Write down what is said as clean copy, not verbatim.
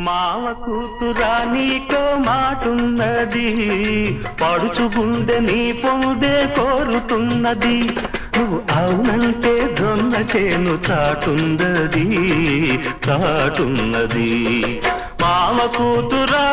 మావ కూతురా నీకో మాటున్నది, పడుచు గుండె నీ పొందే కోరుతున్నది. నువ్వు అవునంటే జొన్న చేను చాటున్నది చాటున్నది. మావ కూతురా